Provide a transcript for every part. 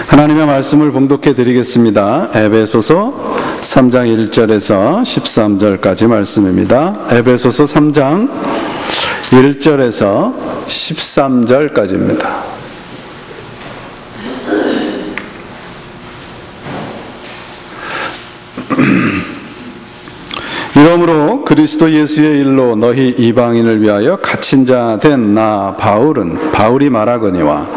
하나님의 말씀을 봉독해 드리겠습니다. 에베소서 3장 1절에서 13절까지 말씀입니다. 에베소서 3장 1절에서 13절까지입니다. 이러므로 그리스도 예수의 일로 너희 이방인을 위하여 갇힌 자 된 나 바울이 말하거니와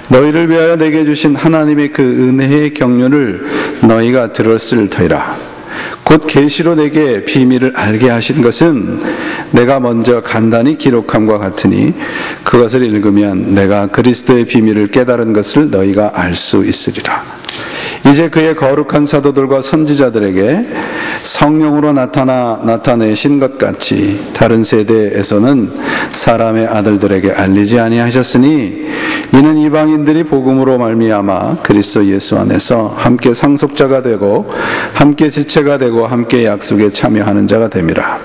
너희를 위하여 내게 주신 하나님의 그 은혜의 경륜을 너희가 들었을 터이라. 곧 계시로 내게 비밀을 알게 하신 것은 내가 먼저 간단히 기록함과 같으니 그것을 읽으면 내가 그리스도의 비밀을 깨달은 것을 너희가 알 수 있으리라. 이제 그의 거룩한 사도들과 선지자들에게 성령으로 나타내신 것 같이 다른 세대에서는 사람의 아들들에게 알리지 아니하셨으니 이는 이방인들이 복음으로 말미암아 그리스도 예수 안에서 함께 상속자가 되고 함께 지체가 되고 함께 약속에 참여하는 자가 됨이라.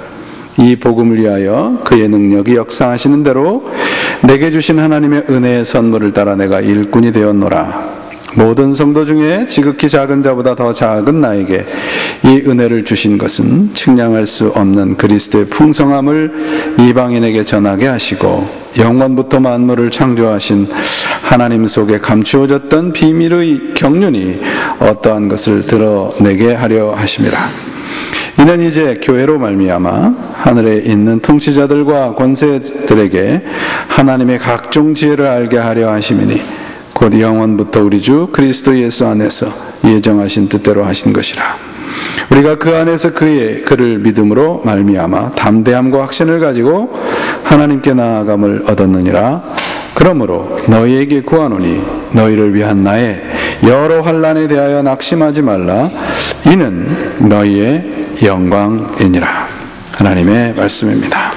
이 복음을 위하여 그의 능력이 역사하시는 대로 내게 주신 하나님의 은혜의 선물을 따라 내가 일꾼이 되었노라. 모든 성도 중에 지극히 작은 자보다 더 작은 나에게 이 은혜를 주신 것은 측량할 수 없는 그리스도의 풍성함을 이방인에게 전하게 하시고 영원부터 만물을 창조하신 하나님 속에 감추어졌던 비밀의 경륜이 어떠한 것을 드러내게 하려 하심이라. 이는 이제 교회로 말미암아 하늘에 있는 통치자들과 권세들에게 하나님의 각종 지혜를 알게 하려 하심이니 곧 영원부터 우리 주 그리스도 예수 안에서 예정하신 뜻대로 하신 것이라. 우리가 그 안에서 그를 믿음으로 말미암아 담대함과 확신을 가지고 하나님께 나아감을 얻었느니라. 그러므로 너희에게 구하노니 너희를 위한 나의 여러 환난에 대하여 낙심하지 말라. 이는 너희의 영광이니라. 하나님의 말씀입니다.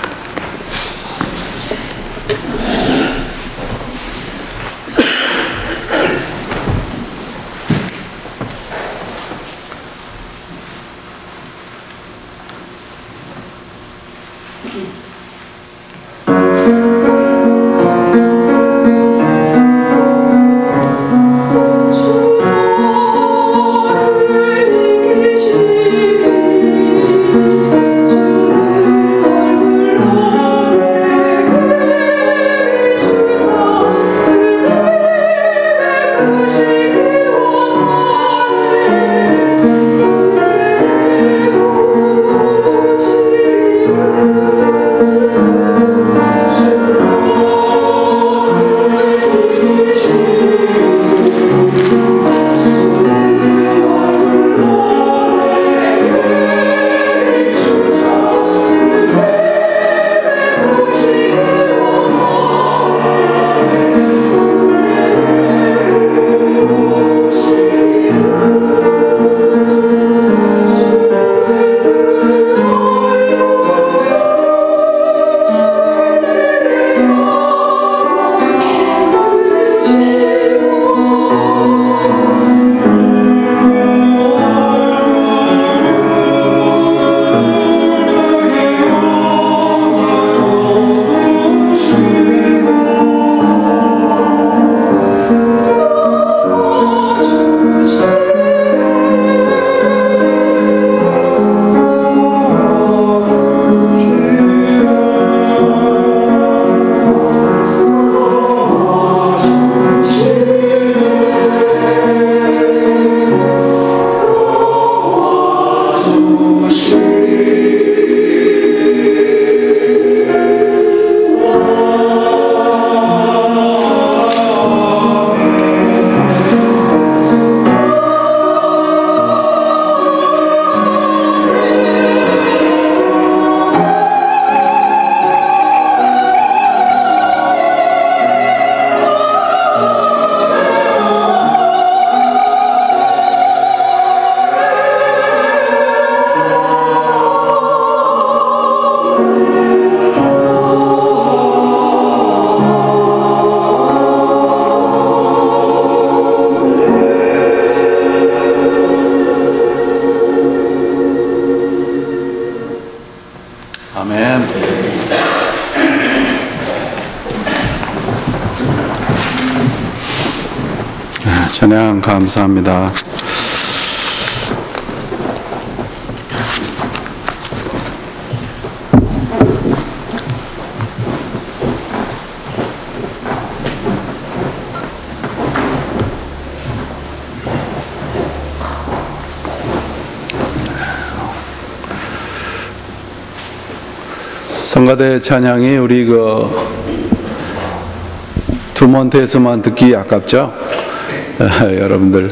주를 찬양 감사합니다. 성가대 찬양이 우리 두몬테에서만 듣기 아깝죠? 여러분들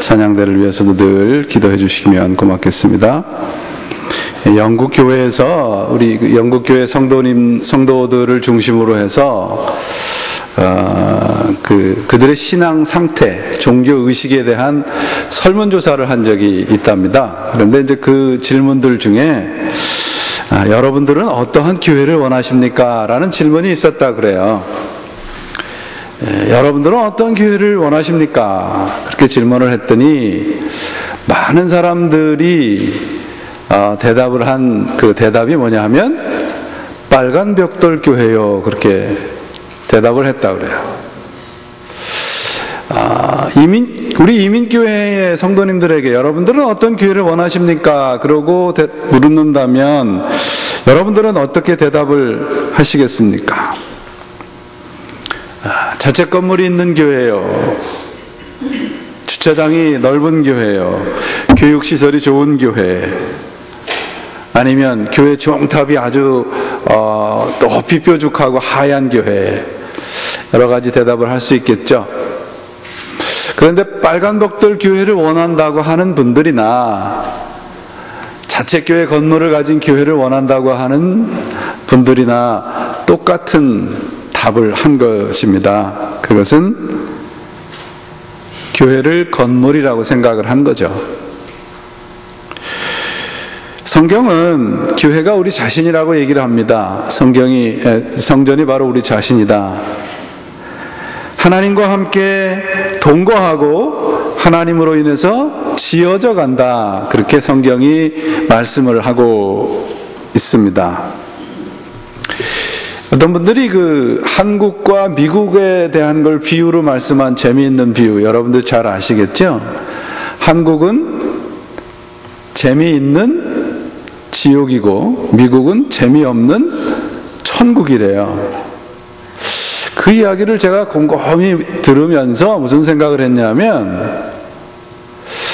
찬양대를 위해서도 늘 기도해 주시면 고맙겠습니다. 영국 교회에서 우리 영국 교회 성도들을 중심으로 해서 그들의 신앙 상태, 종교 의식에 대한 설문조사를 한 적이 있답니다. 그런데 이제 그 질문들 중에 여러분들은 어떠한 교회를 원하십니까? 라는 질문이 있었다 그래요. 여러분들은 어떤 교회를 원하십니까? 그렇게 질문을 했더니 많은 사람들이 대답을 한 그 대답이 뭐냐 하면 빨간 벽돌 교회요. 그렇게 대답을 했다 그래요. 우리 이민교회의 성도님들에게 여러분들은 어떤 교회를 원하십니까? 그러고 물는다면 여러분들은 어떻게 대답을 하시겠습니까? 자책 건물이 있는 교회요, 주차장이 넓은 교회요, 교육시설이 좋은 교회, 아니면 교회 종탑이 아주 높이 뾰족하고 하얀 교회, 여러 가지 대답을 할 수 있겠죠. 그런데 빨간 벽돌 교회를 원한다고 하는 분들이나 자책교회 건물을 가진 교회를 원한다고 하는 분들이나 똑같은 답을 한 것입니다. 그것은 교회를 건물이라고 생각을 한 거죠. 성경은 교회가 우리 자신이라고 얘기를 합니다. 성전이 바로 우리 자신이다. 하나님과 함께 동거하고 하나님으로 인해서 지어져 간다. 그렇게 성경이 말씀을 하고 있습니다. 어떤 분들이 한국과 미국에 대한 걸 비유로 말씀한 재미있는 비유, 여러분들 잘 아시겠죠? 한국은 재미있는 지옥이고 미국은 재미없는 천국이래요. 그 이야기를 제가 곰곰이 들으면서 무슨 생각을 했냐면,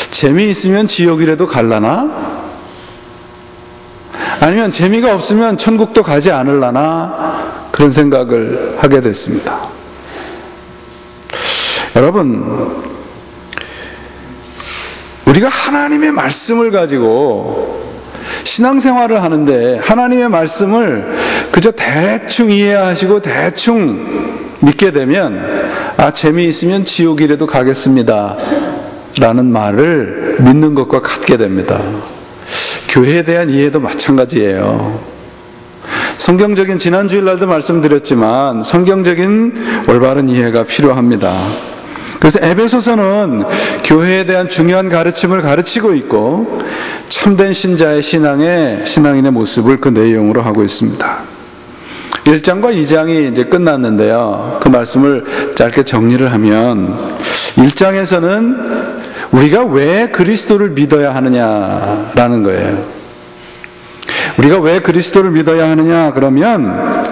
재미있으면 지옥이라도 갈라나? 아니면 재미가 없으면 천국도 가지 않을라나? 그런 생각을 하게 됐습니다. 여러분, 우리가 하나님의 말씀을 가지고 신앙생활을 하는데 하나님의 말씀을 그저 대충 이해하시고 대충 믿게 되면 재미있으면 지옥이라도 가겠습니다 라는 말을 믿는 것과 같게 됩니다. 교회에 대한 이해도 마찬가지예요. 성경적인, 지난 주일날도 말씀드렸지만 성경적인 올바른 이해가 필요합니다. 그래서 에베소서는 교회에 대한 중요한 가르침을 가르치고 있고 참된 신자의 신앙인의 모습을 그 내용으로 하고 있습니다. 1장과 2장이 이제 끝났는데요. 그 말씀을 짧게 정리를 하면 1장에서는 우리가 왜 그리스도를 믿어야 하느냐라는 거예요. 우리가 왜 그리스도를 믿어야 하느냐 그러면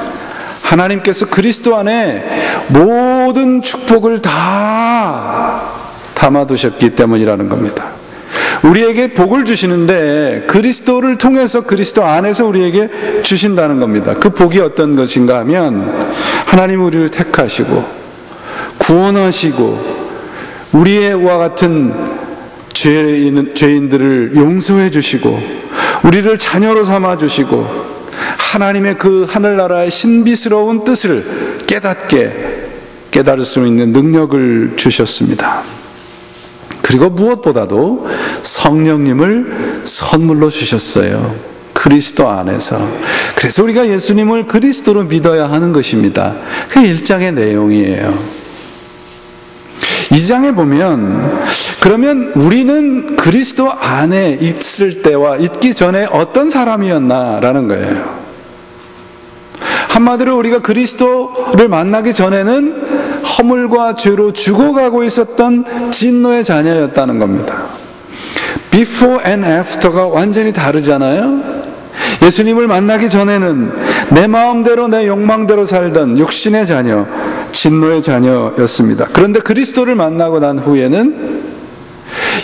하나님께서 그리스도 안에 모든 축복을 다 담아두셨기 때문이라는 겁니다. 우리에게 복을 주시는데 그리스도를 통해서 그리스도 안에서 우리에게 주신다는 겁니다. 그 복이 어떤 것인가 하면 하나님 우리를 택하시고 구원하시고 우리와 같은 죄인들을 용서해 주시고 우리를 자녀로 삼아 주시고 하나님의 그 하늘나라의 신비스러운 뜻을 깨달을 수 있는 능력을 주셨습니다. 그리고 무엇보다도 성령님을 선물로 주셨어요. 그리스도 안에서. 그래서 우리가 예수님을 그리스도로 믿어야 하는 것입니다. 그 1장의 내용이에요. 2장에 보면 그러면 우리는 그리스도 안에 있을 때와 있기 전에 어떤 사람이었나라는 거예요. 한마디로 우리가 그리스도를 만나기 전에는 허물과 죄로 죽어가고 있었던 진노의 자녀였다는 겁니다. Before and after가 완전히 다르잖아요. 예수님을 만나기 전에는 내 마음대로 내 욕망대로 살던 육신의 자녀, 진노의 자녀였습니다. 그런데 그리스도를 만나고 난 후에는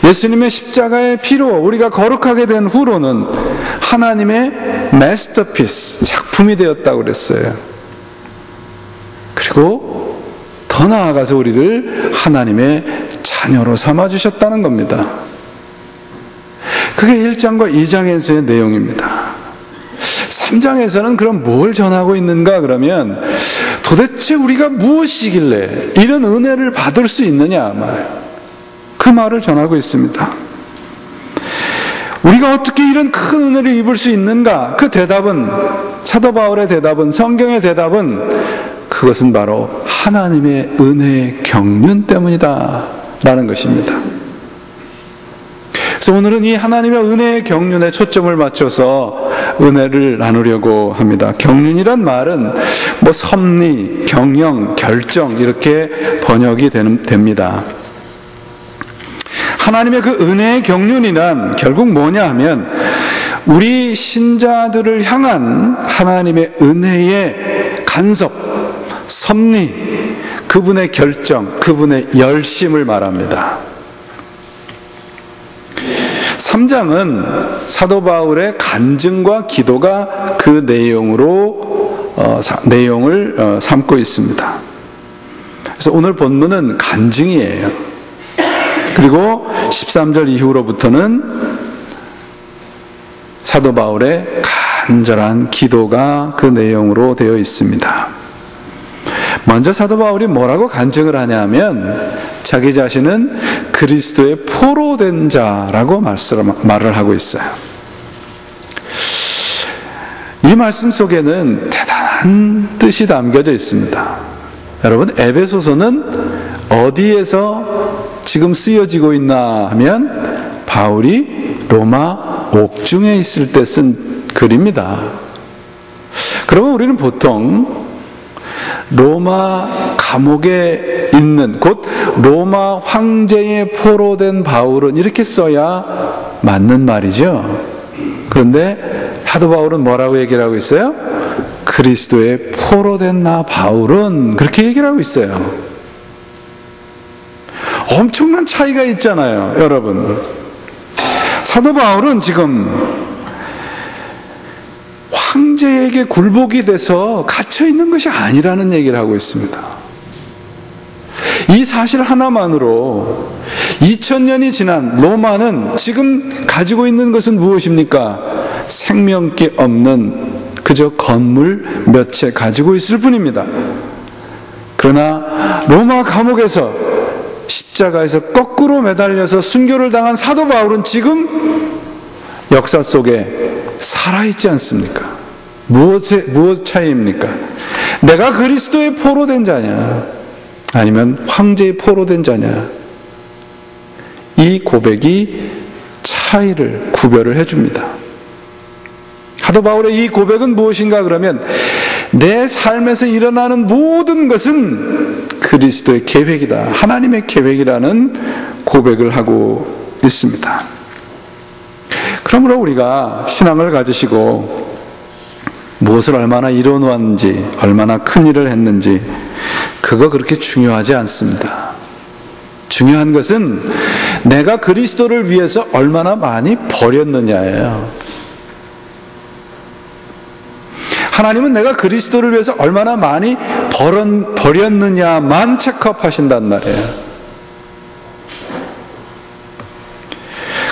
예수님의 십자가의 피로 우리가 거룩하게 된 후로는 하나님의 마스터피스, 작품이 되었다고 그랬어요. 그리고 더 나아가서 우리를 하나님의 자녀로 삼아주셨다는 겁니다. 그게 1장과 2장에서의 내용입니다. 3장에서는 그럼 뭘 전하고 있는가 그러면 도대체 우리가 무엇이길래 이런 은혜를 받을 수 있느냐 그 말을 전하고 있습니다. 우리가 어떻게 이런 큰 은혜를 입을 수 있는가? 그 대답은, 사도 바울의 대답은, 성경의 대답은 그것은 바로 하나님의 은혜의 경륜 때문이다 라는 것입니다. 그래서 오늘은 이 하나님의 은혜의 경륜에 초점을 맞춰서 은혜를 나누려고 합니다. 경륜이란 말은 뭐 섭리, 경영, 결정 이렇게 번역이 됩니다. 하나님의 그 은혜의 경륜이란 결국 뭐냐 하면 우리 신자들을 향한 하나님의 은혜의 간섭, 섭리, 그분의 결정, 그분의 열심을 말합니다. 3장은 사도 바울의 간증과 기도가 그 내용을 삼고 있습니다. 그래서 오늘 본문은 간증이에요. 그리고 13절 이후로부터는 사도 바울의 간절한 기도가 그 내용으로 되어 있습니다. 먼저 사도 바울이 뭐라고 간증을 하냐면 자기 자신은 그리스도의 포로된 자라고 말을 하고 있어요. 이 말씀 속에는 대단한 뜻이 담겨져 있습니다. 여러분, 에베소서는 어디에서 지금 쓰여지고 있나 하면 바울이 로마 옥중에 있을 때 쓴 글입니다. 그러면 우리는 보통 로마 감옥에 있는, 곧 로마 황제의 포로된 바울은 이렇게 써야 맞는 말이죠. 그런데 사도 바울은 뭐라고 얘기를 하고 있어요? 그리스도의 포로된 나 바울은, 그렇게 얘기를 하고 있어요. 엄청난 차이가 있잖아요, 여러분. 사도 바울은 지금 황제에게 굴복이 돼서 갇혀 있는 것이 아니라는 얘기를 하고 있습니다. 이 사실 하나만으로 2000년이 지난 로마는 지금 가지고 있는 것은 무엇입니까? 생명기 없는 그저 건물 몇 채 가지고 있을 뿐입니다. 그러나 로마 감옥에서 십자가에서 거꾸로 매달려서 순교를 당한 사도 바울은 지금 역사 속에 살아있지 않습니까? 무엇 차이입니까? 내가 그리스도의 포로된 자냐, 아니면 황제의 포로된 자냐, 이 고백이 차이를, 구별을 해줍니다. 사도 바울의 이 고백은 무엇인가 그러면 내 삶에서 일어나는 모든 것은 그리스도의 계획이다, 하나님의 계획이라는 고백을 하고 있습니다. 그러므로 우리가 신앙을 가지시고 무엇을 얼마나 이뤄놓았는지, 얼마나 큰 일을 했는지 그거 그렇게 중요하지 않습니다. 중요한 것은 내가 그리스도를 위해서 얼마나 많이 버렸느냐예요. 하나님은 내가 그리스도를 위해서 얼마나 많이 버렸느냐만 체크업하신단 말이에요.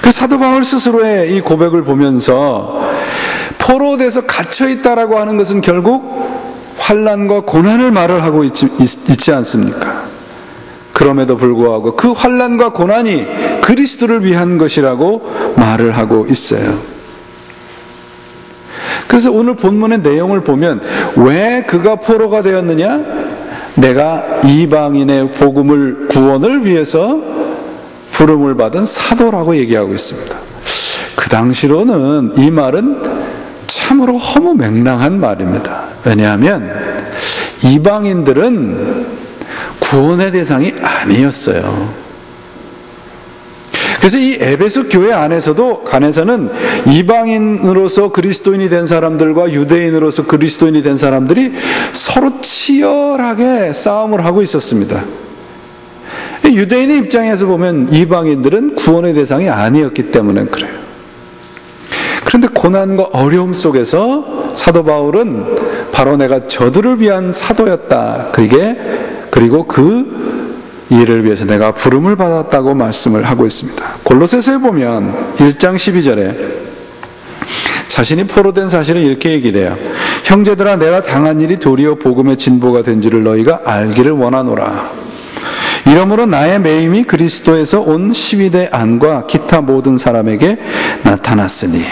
그 사도 바울 스스로의 이 고백을 보면서 포로돼서 갇혀있다라고 하는 것은 결국 환난과 고난을 말을 하고 있지 않습니까? 그럼에도 불구하고 그 환난과 고난이 그리스도를 위한 것이라고 말을 하고 있어요. 그래서 오늘 본문의 내용을 보면 왜 그가 포로가 되었느냐? 내가 이방인의 복음을, 구원을 위해서 부름을 받은 사도라고 얘기하고 있습니다. 그 당시로는 이 말은 참으로 허무맹랑한 말입니다. 왜냐하면 이방인들은 구원의 대상이 아니었어요. 그래서 이 에베소 교회 안에서는 이방인으로서 그리스도인이 된 사람들과 유대인으로서 그리스도인이 된 사람들이 서로 치열하게 싸움을 하고 있었습니다. 유대인의 입장에서 보면 이방인들은 구원의 대상이 아니었기 때문에 그래요. 그런데 고난과 어려움 속에서 사도 바울은 바로 내가 저들을 위한 사도였다. 그리고 그 일을 위해서 내가 부름을 받았다고 말씀을 하고 있습니다. 골로새서에 보면 1장 12절에 자신이 포로된 사실을 이렇게 얘기를 해요. 형제들아, 내가 당한 일이 도리어 복음의 진보가 된 줄을 너희가 알기를 원하노라. 이러므로 나의 매임이 그리스도에서 온 시위대 안과 기타 모든 사람에게 나타났으니.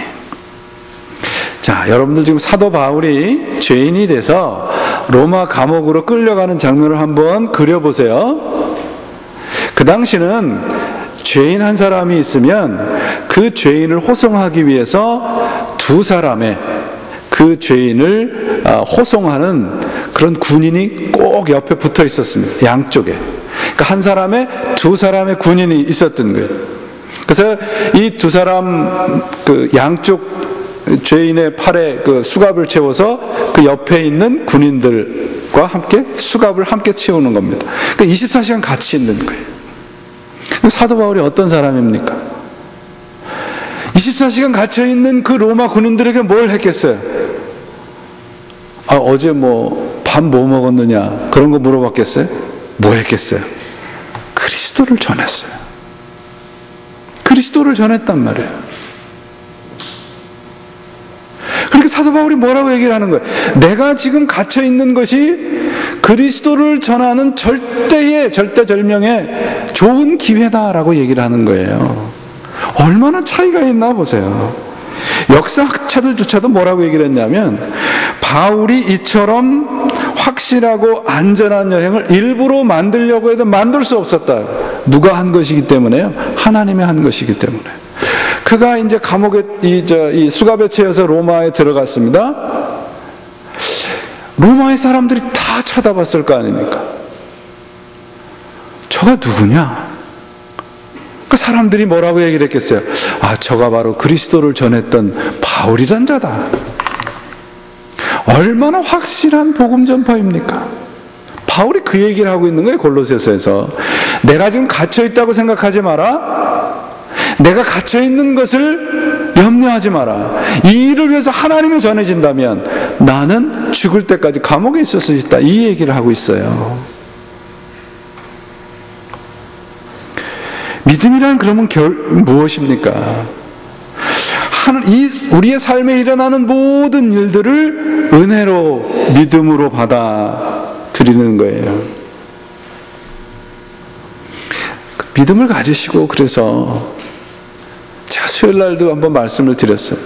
자, 여러분들 지금 사도 바울이 죄인이 돼서 로마 감옥으로 끌려가는 장면을 한번 그려보세요. 그 당시는 죄인 한 사람이 있으면 그 죄인을 호송하기 위해서 두 사람의 그 죄인을 호송하는 그런 군인이 꼭 옆에 붙어 있었습니다. 양쪽에. 그러니까 한 사람에 두 사람의 군인이 있었던 거예요. 그래서 이 두 사람 그 양쪽 죄인의 팔에 그 수갑을 채워서 그 옆에 있는 군인들과 함께 수갑을 함께 채우는 겁니다. 그러니까 24시간 같이 있는 거예요. 사도 바울이 어떤 사람입니까? 24시간 갇혀있는 그 로마 군인들에게 뭘 했겠어요? 어제 밥 뭐 먹었느냐? 그런 거 물어봤겠어요? 뭐 했겠어요? 그리스도를 전했어요. 그리스도를 전했단 말이에요. 그러니까 사도 바울이 뭐라고 얘기를 하는 거예요? 내가 지금 갇혀있는 것이 그리스도를 전하는 절대절명의 좋은 기회다라고 얘기를 하는 거예요. 얼마나 차이가 있나 보세요. 역사학자들조차도 뭐라고 얘기를 했냐면, 바울이 이처럼 확실하고 안전한 여행을 일부러 만들려고 해도 만들 수 없었다. 누가 한 것이기 때문에요? 하나님이 한 것이기 때문에. 그가 이제 감옥에 이 수갑에 채여서 로마에 들어갔습니다. 로마의 사람들이 다 쳐다봤을 거 아닙니까? 저가 누구냐? 그 사람들이 뭐라고 얘기를 했겠어요? 저가 바로 그리스도를 전했던 바울이란 자다. 얼마나 확실한 복음 전파입니까? 바울이 그 얘기를 하고 있는 거예요. 골로새서에서. 내가 지금 갇혀있다고 생각하지 마라. 내가 갇혀있는 것을 염려하지 마라. 이 일을 위해서 하나님을 전해진다면 나는 죽을 때까지 감옥에 있을 수 있다. 이 얘기를 하고 있어요. 믿음이란 그러면 무엇입니까? 우리의 삶에 일어나는 모든 일들을 은혜로 믿음으로 받아들이는 거예요. 믿음을 가지시고, 그래서 제가 수요일 날도 한번 말씀을 드렸어요.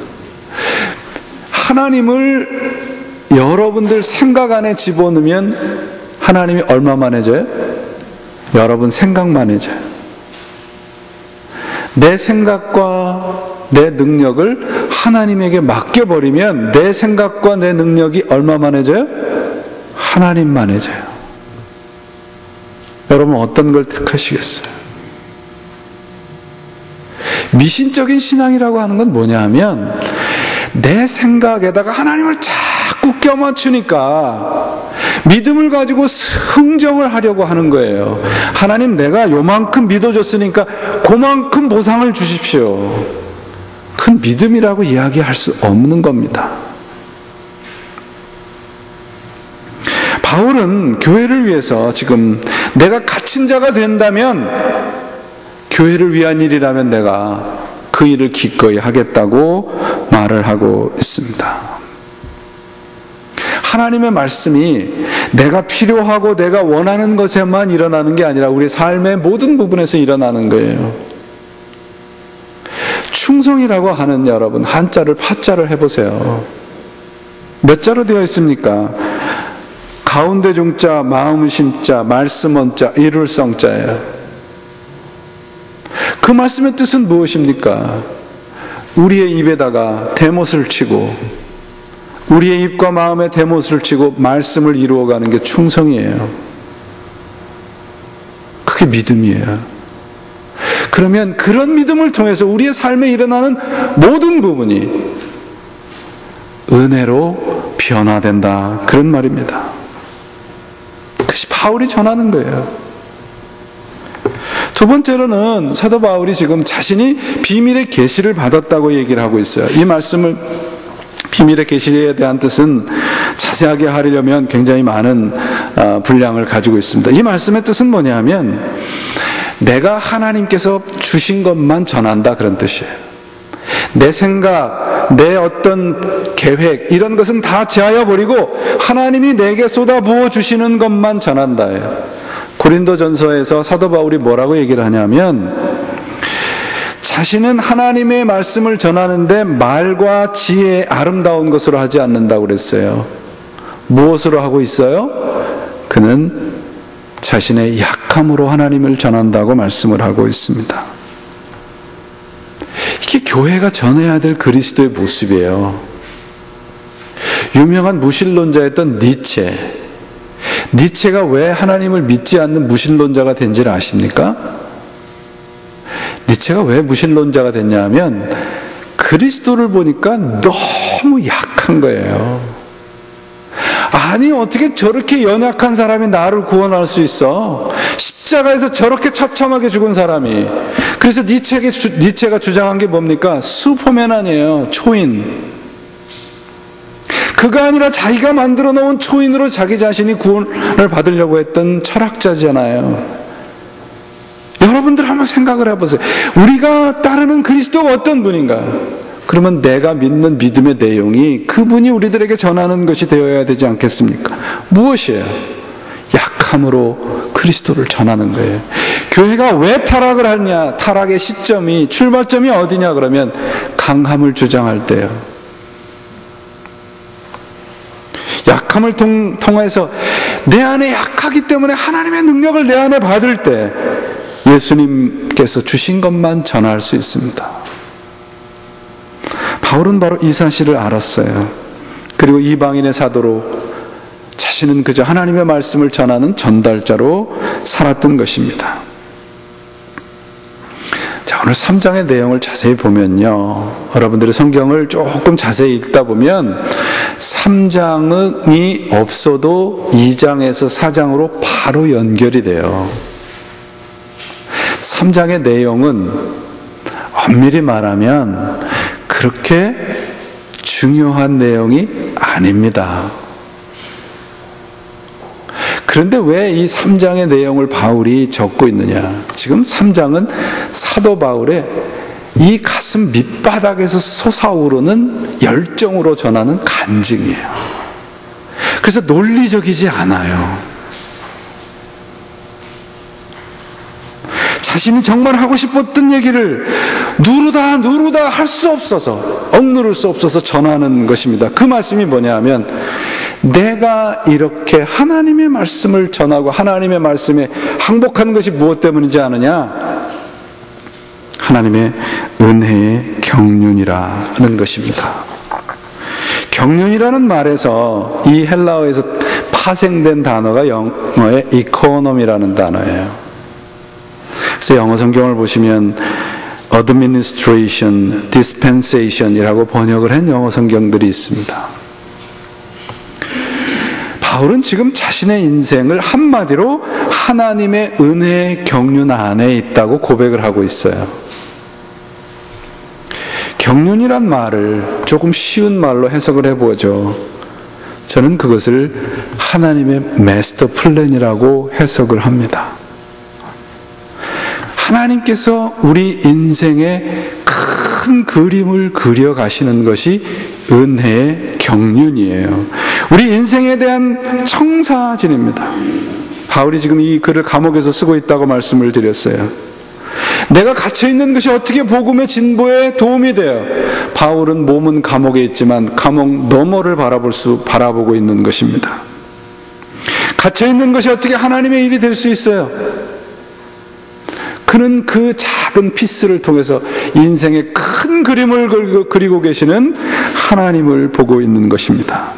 하나님을 여러분들 생각 안에 집어넣으면 하나님이 얼마만해져요? 여러분 생각만해져요. 내 생각과 내 능력을 하나님에게 맡겨버리면 내 생각과 내 능력이 얼마만해져요? 하나님만해져요. 여러분 어떤 걸 택하시겠어요? 미신적인 신앙이라고 하는 건 뭐냐 하면, 내 생각에다가 하나님을 자꾸 껴맞추니까 믿음을 가지고 흥정을 하려고 하는 거예요. 하나님, 내가 요만큼 믿어줬으니까 그만큼 보상을 주십시오. 큰 믿음이라고 이야기할 수 없는 겁니다. 바울은 교회를 위해서 지금 내가 갇힌 자가 된다면, 교회를 위한 일이라면 내가 그 일을 기꺼이 하겠다고 말을 하고 있습니다. 하나님의 말씀이 내가 필요하고 내가 원하는 것에만 일어나는 게 아니라 우리 삶의 모든 부분에서 일어나는 거예요. 충성이라고 하는, 여러분 한자를 파자를 해보세요. 몇 자로 되어 있습니까? 가운데 중자, 마음 심자, 말씀 원자, 이룰 성자예요. 그 말씀의 뜻은 무엇입니까? 우리의 입에다가 대못을 치고, 우리의 입과 마음에 대못을 치고 말씀을 이루어가는 게 충성이에요. 그게 믿음이에요. 그러면 그런 믿음을 통해서 우리의 삶에 일어나는 모든 부분이 은혜로 변화된다, 그런 말입니다. 그것이 바울이 전하는 거예요. 두 번째로는 사도 바울이 지금 자신이 비밀의 계시를 받았다고 얘기를 하고 있어요. 이 말씀을, 비밀의 계시에 대한 뜻은 자세하게 하려면 굉장히 많은 분량을 가지고 있습니다. 이 말씀의 뜻은 뭐냐면 내가 하나님께서 주신 것만 전한다, 그런 뜻이에요. 내 생각, 내 어떤 계획, 이런 것은 다 제하여 버리고 하나님이 내게 쏟아부어 주시는 것만 전한다예요. 고린도전서에서 사도 바울이 뭐라고 얘기를 하냐면 자신은 하나님의 말씀을 전하는데 말과 지혜의 아름다운 것으로 하지 않는다고 그랬어요. 무엇으로 하고 있어요? 그는 자신의 약함으로 하나님을 전한다고 말씀을 하고 있습니다. 이게 교회가 전해야 될 그리스도의 모습이에요. 유명한 무신론자였던 니체가 왜 하나님을 믿지 않는 무신론자가 된지를 아십니까? 니체가 왜 무신론자가 됐냐면 그리스도를 보니까 너무 약한 거예요. 아니, 어떻게 저렇게 연약한 사람이 나를 구원할 수 있어? 십자가에서 저렇게 처참하게 죽은 사람이. 그래서 니체가 주장한 게 뭡니까? 슈퍼맨 아니에요. 초인. 그가 아니라 자기가 만들어 놓은 초인으로 자기 자신이 구원을 받으려고 했던 철학자잖아요. 여러분들 한번 생각을 해보세요. 우리가 따르는 그리스도가 어떤 분인가? 그러면 내가 믿는 믿음의 내용이 그분이 우리들에게 전하는 것이 되어야 되지 않겠습니까? 무엇이에요? 약함으로 그리스도를 전하는 거예요. 교회가 왜 타락을 하냐? 타락의 시점이, 출발점이 어디냐? 그러면 강함을 주장할 때요. 약함을 통해서 내 안에 약하기 때문에 하나님의 능력을 내 안에 받을 때 예수님께서 주신 것만 전할 수 있습니다. 바울은 바로 이 사실을 알았어요. 그리고 이방인의 사도로 자신은 그저 하나님의 말씀을 전하는 전달자로 살았던 것입니다. 자, 오늘 3장의 내용을 자세히 보면요, 여러분들이 성경을 조금 자세히 읽다 보면 3장이 없어도 2장에서 4장으로 바로 연결이 돼요. 3장의 내용은 엄밀히 말하면 그렇게 중요한 내용이 아닙니다. 그런데 왜 이 3장의 내용을 바울이 적고 있느냐? 지금 3장은 사도 바울의 이 가슴 밑바닥에서 솟아오르는 열정으로 전하는 간증이에요. 그래서 논리적이지 않아요. 자신이 정말 하고 싶었던 얘기를 누르다 할 수 없어서, 억누를 수 없어서 전하는 것입니다. 그 말씀이 뭐냐 하면 내가 이렇게 하나님의 말씀을 전하고 하나님의 말씀에 항복하는 것이 무엇 때문이지 않느냐? 하나님의 은혜의 경륜이라는 것입니다. 경륜이라는 말에서 이 헬라어에서 파생된 단어가 영어의 economy라는 단어예요. 그래서 영어 성경을 보시면 administration, dispensation이라고 번역을 한 영어 성경들이 있습니다. 바울은 지금 자신의 인생을 한마디로 하나님의 은혜의 경륜 안에 있다고 고백을 하고 있어요. 경륜이란 말을 조금 쉬운 말로 해석을 해보죠. 저는 그것을 하나님의 마스터 플랜이라고 해석을 합니다. 하나님께서 우리 인생의 큰 그림을 그려가시는 것이 은혜의 경륜이에요. 우리 인생에 대한 청사진입니다. 바울이 지금 이 글을 감옥에서 쓰고 있다고 말씀을 드렸어요. 내가 갇혀있는 것이 어떻게 복음의 진보에 도움이 돼요? 바울은 몸은 감옥에 있지만 감옥 너머를 바라보고 있는 것입니다. 갇혀있는 것이 어떻게 하나님의 일이 될 수 있어요? 그는 그 작은 피스를 통해서 인생의 큰 그림을 그리고 계시는 하나님을 보고 있는 것입니다.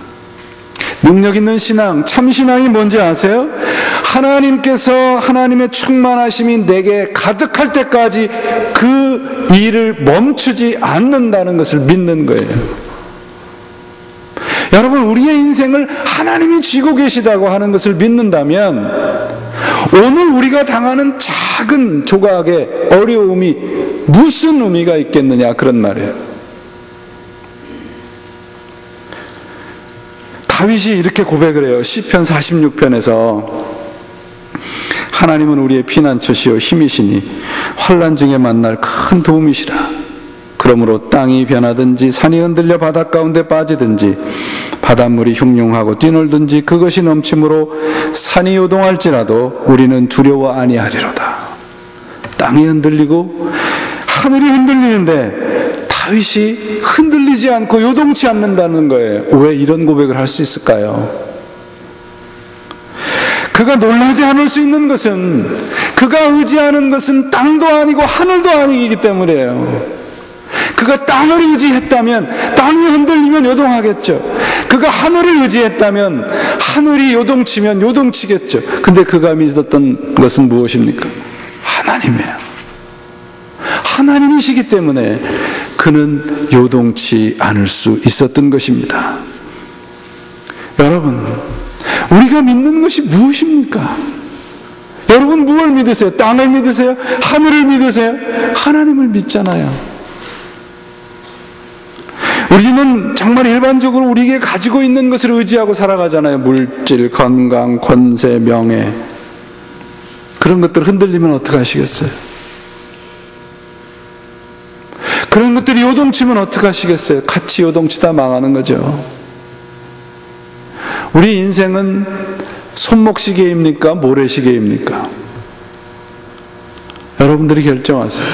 능력 있는 신앙, 참 신앙이 뭔지 아세요? 하나님께서 하나님의 충만하심이 내게 가득할 때까지 그 일을 멈추지 않는다는 것을 믿는 거예요. 여러분, 우리의 인생을 하나님이 쥐고 계시다고 하는 것을 믿는다면 오늘 우리가 당하는 작은 조각의 어려움이 무슨 의미가 있겠느냐, 그런 말이에요. 다윗이 이렇게 고백을 해요. 시편 46편에서 하나님은 우리의 피난처시요 힘이시니 환난 중에 만날 큰 도움이시라. 그러므로 땅이 변하든지 산이 흔들려 바닷 가운데 빠지든지 바닷물이 흉흉하고 뛰놀든지 그것이 넘침으로 산이 요동할지라도 우리는 두려워 아니하리로다. 땅이 흔들리고 하늘이 흔들리는데 다윗이 흔들리지 않고 요동치 않는다는 거예요. 왜 이런 고백을 할 수 있을까요? 그가 놀라지 않을 수 있는 것은, 그가 의지하는 것은 땅도 아니고 하늘도 아니기 때문이에요. 그가 땅을 의지했다면 땅이 흔들리면 요동하겠죠. 그가 하늘을 의지했다면 하늘이 요동치면 요동치겠죠. 근데 그가 믿었던 것은 무엇입니까? 하나님이에요. 하나님이시기 때문에 그는 요동치 않을 수 있었던 것입니다. 여러분, 우리가 믿는 것이 무엇입니까? 여러분, 무엇을 믿으세요? 땅을 믿으세요? 하늘을 믿으세요? 하나님을 믿잖아요. 우리는 정말 일반적으로 우리에게 가지고 있는 것을 의지하고 살아가잖아요. 물질, 건강, 권세, 명예. 그런 것들 흔들리면 어떡하시겠어요? 그런 것들이 요동치면 어떡하시겠어요? 같이 요동치다 망하는 거죠. 우리 인생은 손목시계입니까? 모래시계입니까? 여러분들이 결정하세요.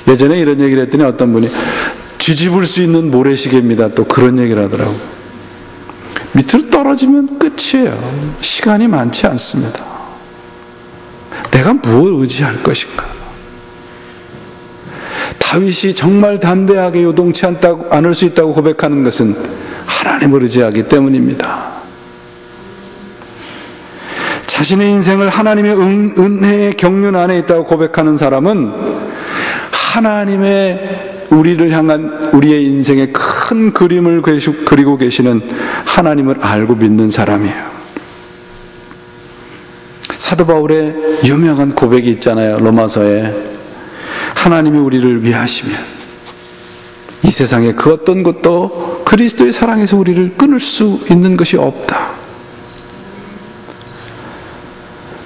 예전에 이런 얘기를 했더니 어떤 분이 뒤집을 수 있는 모래시계입니다. 또 그런 얘기를 하더라고요. 밑으로 떨어지면 끝이에요. 시간이 많지 않습니다. 내가 무엇을 의지할 것인가? 다윗이 정말 담대하게 요동치 않을 수 있다고 고백하는 것은 하나님을 의지하기 때문입니다. 자신의 인생을 하나님의 은혜의 경륜 안에 있다고 고백하는 사람은 하나님의 우리를 향한 우리의 인생의 큰 그림을 그리고 계시는 하나님을 알고 믿는 사람이에요. 사도 바울의 유명한 고백이 있잖아요. 로마서에 하나님이 우리를 위하시면 이 세상의 그 어떤 것도 그리스도의 사랑에서 우리를 끊을 수 있는 것이 없다.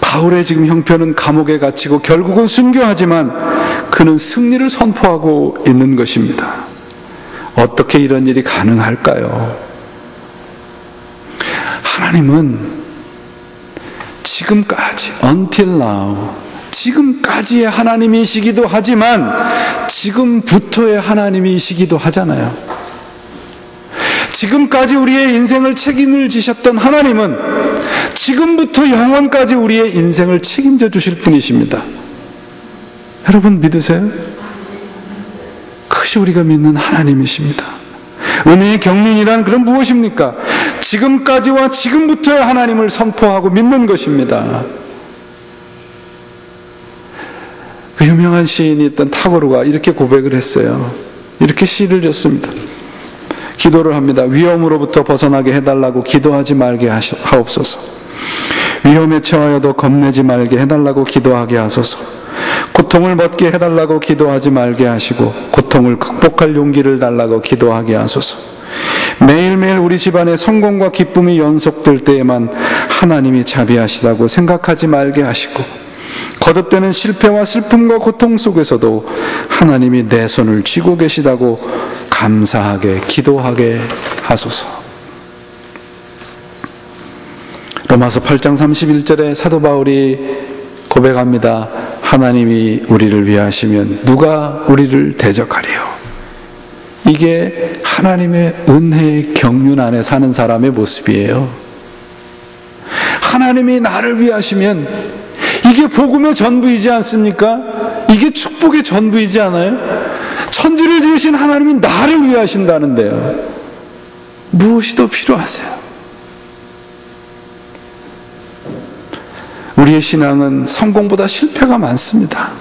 바울의 지금 형편은 감옥에 갇히고 결국은 순교하지만 그는 승리를 선포하고 있는 것입니다. 어떻게 이런 일이 가능할까요? 하나님은 지금까지, until now, 지금까지의 하나님이시기도 하지만 지금부터의 하나님이시기도 하잖아요. 지금까지 우리의 인생을 책임을 지셨던 하나님은 지금부터 영원까지 우리의 인생을 책임져 주실 분이십니다. 여러분 믿으세요? 그것이 우리가 믿는 하나님이십니다. 은혜의 경륜이란 그럼 무엇입니까? 지금까지와 지금부터의 하나님을 선포하고 믿는 것입니다. 그 유명한 시인이 있던 타고르가 이렇게 고백을 했어요. 이렇게 시를 줬습니다. 기도를 합니다. 위험으로부터 벗어나게 해달라고 기도하지 말게 하옵소서. 위험에 처하여도 겁내지 말게 해달라고 기도하게 하소서. 고통을 벗게 해달라고 기도하지 말게 하시고 고통을 극복할 용기를 달라고 기도하게 하소서. 매일매일 우리 집안에 성공과 기쁨이 연속될 때에만 하나님이 자비하시다고 생각하지 말게 하시고 거듭되는 실패와 슬픔과 고통 속에서도 하나님이 내 손을 쥐고 계시다고 감사하게 기도하게 하소서. 로마서 8장 31절에 사도 바울이 고백합니다. 하나님이 우리를 위하시면 누가 우리를 대적하리요. 이게 하나님의 은혜의 경륜 안에 사는 사람의 모습이에요. 하나님이 나를 위하시면 이게 복음의 전부이지 않습니까? 이게 축복의 전부이지 않아요? 천지를 지으신 하나님이 나를 위하신다는데요. 무엇이 더 필요하세요? 우리의 신앙은 성공보다 실패가 많습니다.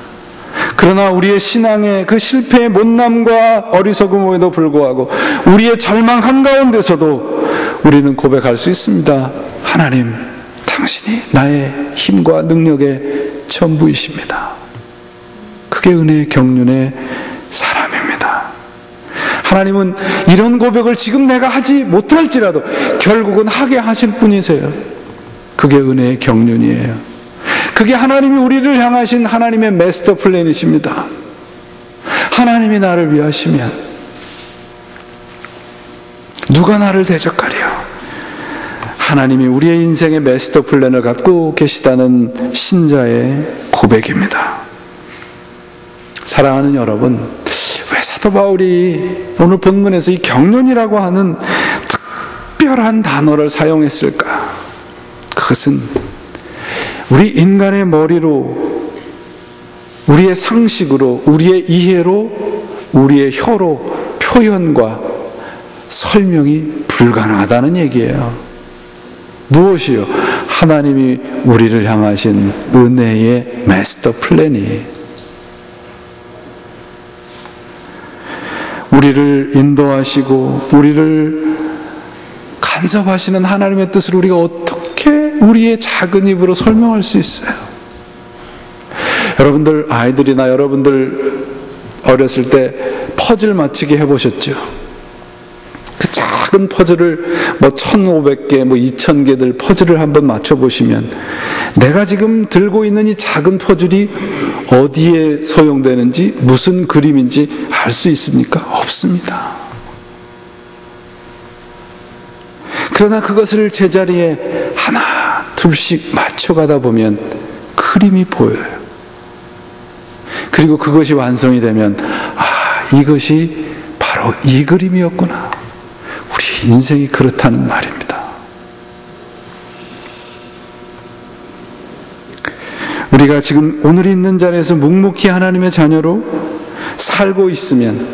그러나 우리의 신앙의 그 실패의 못남과 어리석음에도 불구하고 우리의 절망 한가운데서도 우리는 고백할 수 있습니다. 하나님, 당신이 나의 힘과 능력의 전부이십니다. 그게 은혜의 경륜의 사람입니다. 하나님은 이런 고백을 지금 내가 하지 못할지라도 결국은 하게 하실 분이세요. 그게 은혜의 경륜이에요. 그게 하나님이 우리를 향하신 하나님의 마스터 플랜이십니다. 하나님이 나를 위하시면 누가 나를 대적하랴. 하나님이 우리의 인생의 마스터 플랜을 갖고 계시다는 신자의 고백입니다. 사랑하는 여러분, 왜 사도 바울이 오늘 본문에서 이 경륜이라고 하는 특별한 단어를 사용했을까? 그것은 우리 인간의 머리로, 우리의 상식으로, 우리의 이해로, 우리의 혀로 표현과 설명이 불가능하다는 얘기예요. 무엇이요? 하나님이 우리를 향하신 은혜의 마스터 플랜이, 우리를 인도하시고 우리를 간섭하시는 하나님의 뜻을 우리가 어떻게 우리의 작은 입으로 설명할 수 있어요? 여러분들 아이들이나 여러분들 어렸을 때 퍼즐 맞추기 해보셨죠? 그 작은 퍼즐을 1500개, 2000개들 퍼즐을 한번 맞춰보시면 내가 지금 들고 있는 이 작은 퍼즐이 어디에 소용되는지, 무슨 그림인지 알 수 있습니까? 없습니다. 그러나 그것을 제자리에 하나 둘씩 맞춰가다 보면 그림이 보여요. 그리고 그것이 완성이 되면 이것이 바로 이 그림이었구나. 우리 인생이 그렇다는 말입니다. 우리가 지금 오늘 있는 자리에서 묵묵히 하나님의 자녀로 살고 있으면,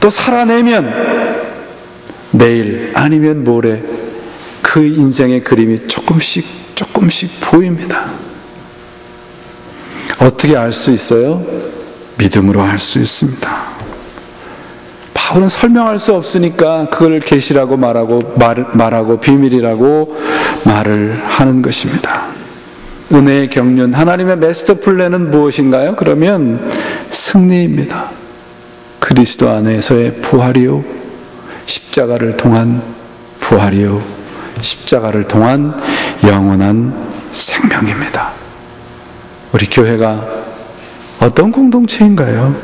또 살아내면 내일 아니면 모레 그 인생의 그림이 조금씩 보입니다. 어떻게 알 수 있어요? 믿음으로 알 수 있습니다. 바울은 설명할 수 없으니까 그걸 계시라고 말하고 비밀이라고 말을 하는 것입니다. 은혜의 경륜, 하나님의 마스터 플랜은 무엇인가요? 그러면 승리입니다. 그리스도 안에서의 부활이요, 십자가를 통한 부활이요, 십자가를 통한 영원한 생명입니다. 우리 교회가 어떤 공동체인가요?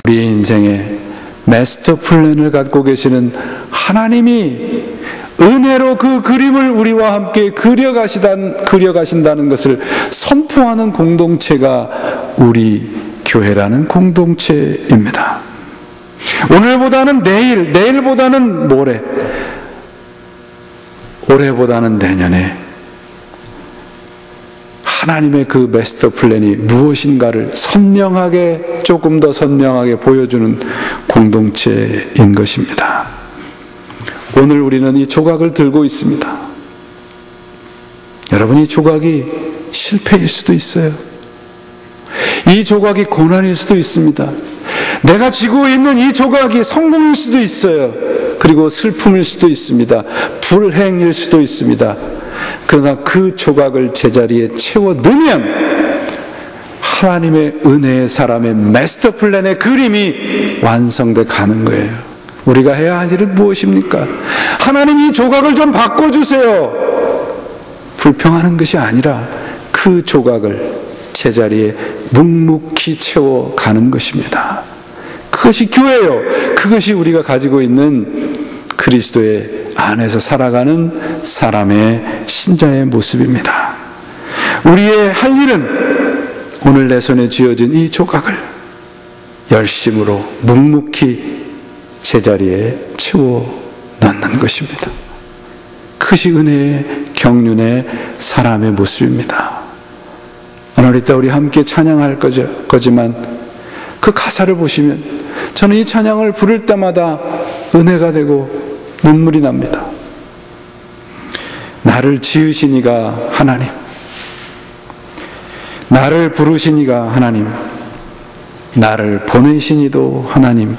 우리의 인생에 마스터 플랜을 갖고 계시는 하나님이 은혜로 그 그림을 우리와 함께 그려가신다는 것을 선포하는 공동체가 우리 교회라는 공동체입니다. 오늘보다는 내일, 내일보다는 모레, 올해보다는 내년에 하나님의 그 마스터 플랜이 무엇인가를 선명하게, 조금 더 선명하게 보여주는 공동체인 것입니다. 오늘 우리는 이 조각을 들고 있습니다. 여러분, 이 조각이 실패일 수도 있어요. 이 조각이 고난일 수도 있습니다. 내가 쥐고 있는 이 조각이 성공일 수도 있어요. 그리고 슬픔일 수도 있습니다. 불행일 수도 있습니다. 그러나 그 조각을 제자리에 채워 넣으면 하나님의 은혜의 사람의 마스터 플랜의 그림이 완성돼 가는 거예요. 우리가 해야 할 일은 무엇입니까? 하나님, 이 조각을 좀 바꿔주세요. 불평하는 것이 아니라 그 조각을 제자리에 묵묵히 채워가는 것입니다. 그것이 교회요. 그것이 우리가 가지고 있는 그리스도의 안에서 살아가는 사람의 신자의 모습입니다. 우리의 할 일은 오늘 내 손에 쥐어진 이 조각을 열심으로 묵묵히 제자리에 채워 넣는 것입니다. 그것이 은혜의 경륜의 사람의 모습입니다. 오늘 이따 우리 함께 찬양할 거지만 그 가사를 보시면 저는 이 찬양을 부를 때마다 은혜가 되고 눈물이 납니다. 나를 지으신 이가 하나님, 나를 부르신 이가 하나님, 나를 보내신 이도 하나님,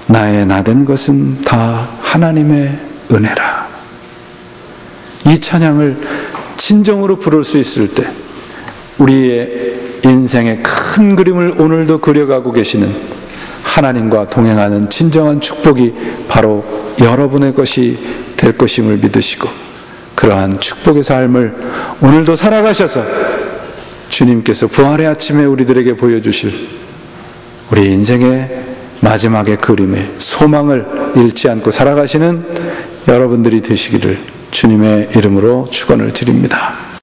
나의 나된 것은 다 하나님의 은혜라. 이 찬양을 진정으로 부를 수 있을 때 우리의 인생의 큰 그림을 오늘도 그려가고 계시는 하나님과 동행하는 진정한 축복이 바로 여러분의 것이 될 것임을 믿으시고, 그러한 축복의 삶을 오늘도 살아가셔서 주님께서 부활의 아침에 우리들에게 보여주실 우리 인생의 마지막의 그림에 소망을 잃지 않고 살아가시는 여러분들이 되시기를 주님의 이름으로 축원을 드립니다.